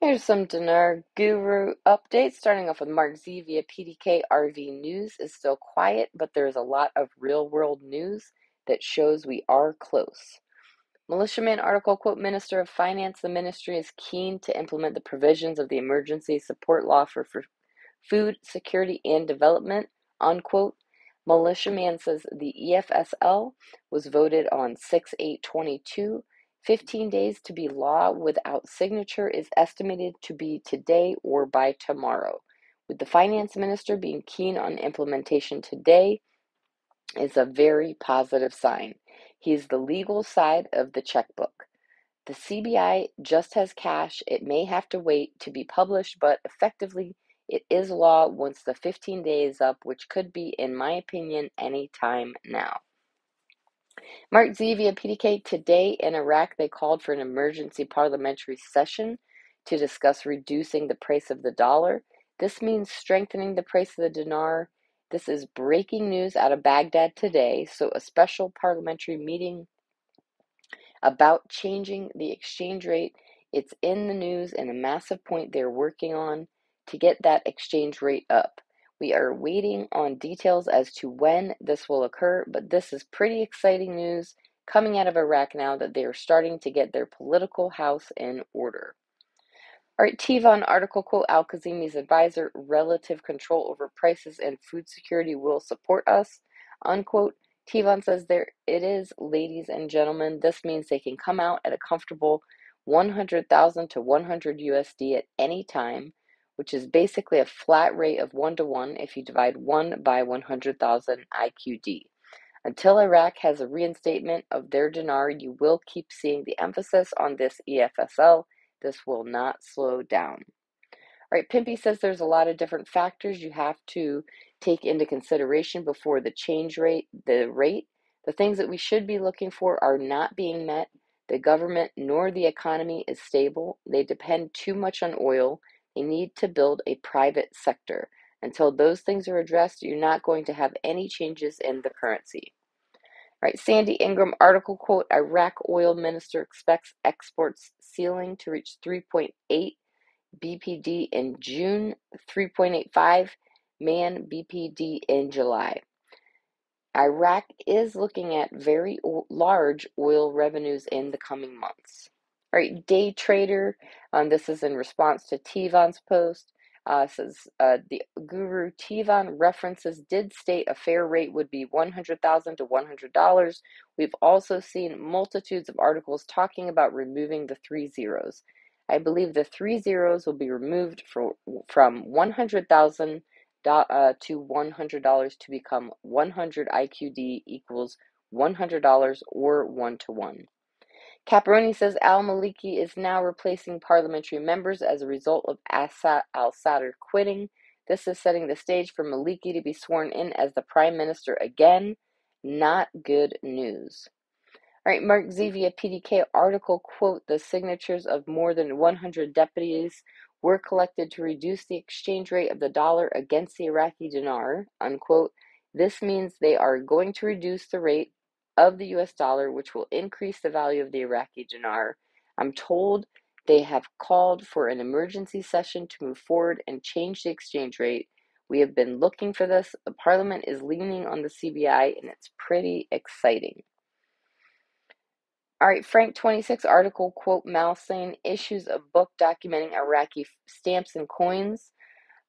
Here's some Dinar Guru updates, starting off with Mark Z via PDK. RV news is still quiet, but there is a lot of real-world news that shows we are close. Militiaman article, quote, Minister of Finance, the ministry is keen to implement the provisions of the Emergency Support Law for Food Security and Development, unquote. Militiaman says the EFSL was voted on 6/8/22. 15 days to be law without signature is estimated to be today or by tomorrow. With the finance minister being keen on implementation today is a very positive sign. He is the legal side of the checkbook. The CBI just has cash. It may have to wait to be published, but effectively it is law once the 15 days is up, which could be, in my opinion, any time now. Mark Z via PDK. Today in Iraq, they called for an emergency parliamentary session to discuss reducing the price of the dollar. This means strengthening the price of the dinar. This is breaking news out of Baghdad today, so a special parliamentary meeting about changing the exchange rate. It's in the news and a massive point they're working on to get that exchange rate up. We are waiting on details as to when this will occur, but this is pretty exciting news coming out of Iraq now that they are starting to get their political house in order. All right, Tivon article, quote, Al-Kazimi's advisor, relative control over prices and food security will support us, unquote. Tivon says there it is, ladies and gentlemen. This means they can come out at a comfortable 100,000 to 100 USD at any time, which is basically a flat rate of 1-to-1 if you divide 1 by 100,000 IQD. Until Iraq has a reinstatement of their dinar, you will keep seeing the emphasis on this EFSL. This will not slow down. All right, Pimpy says there's a lot of different factors you have to take into consideration before the change rate, the rate. The things that we should be looking for are not being met. The government nor the economy is stable. They depend too much on oil. They need to build a private sector. Until those things are addressed, you're not going to have any changes in the currency. All right, Sandy Ingram article, quote, Iraq oil minister expects exports ceiling to reach 3.8 BPD in June, 3.85 man BPD in July. Iraq is looking at very large oil revenues in the coming months. All right, day trader, this is in response to Tivon's post. Says the guru Tivon references did state a fair rate would be $100,000 to $100. We've also seen multitudes of articles talking about removing the 3 zeros. I believe the 3 zeros will be removed from 100,000 to $100 to become 100 IQD equals $100 or 1-to-1. Caproni says al-Maliki is now replacing parliamentary members as a result of al-Sadr quitting. This is setting the stage for Maliki to be sworn in as the prime minister again. Not good news. All right, Mark Z via PDK article, quote, the signatures of more than 100 deputies were collected to reduce the exchange rate of the dollar against the Iraqi dinar, unquote. This means they are going to reduce the rate of the US dollar, which will increase the value of the Iraqi dinar. I'm told they have called for an emergency session to move forward and change the exchange rate. We have been looking for this. The parliament is leaning on the CBI, and it's pretty exciting. All right, Frank 26 article, quote, Malsain issues a book documenting Iraqi stamps and coins,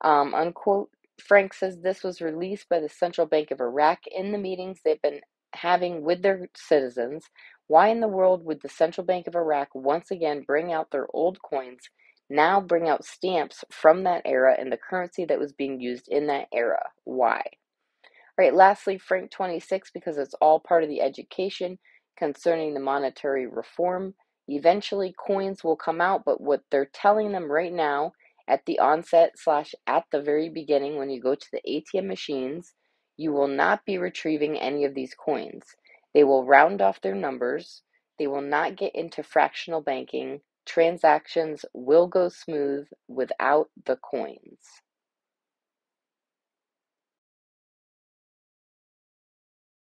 unquote. Frank says this was released by the Central Bank of Iraq in the meetings they've been having with their citizens. Why in the world would the Central Bank of Iraq once again bring out their old coins, now bring out stamps from that era and the currency that was being used in that era? Why? All right, lastly, Frank 26, because it's all part of the education concerning the monetary reform. Eventually, coins will come out, but what they're telling them right now at the onset / at the very beginning when you go to the ATM machines, you will not be retrieving any of these coins. They will round off their numbers. They will not get into fractional banking. Transactions will go smooth without the coins.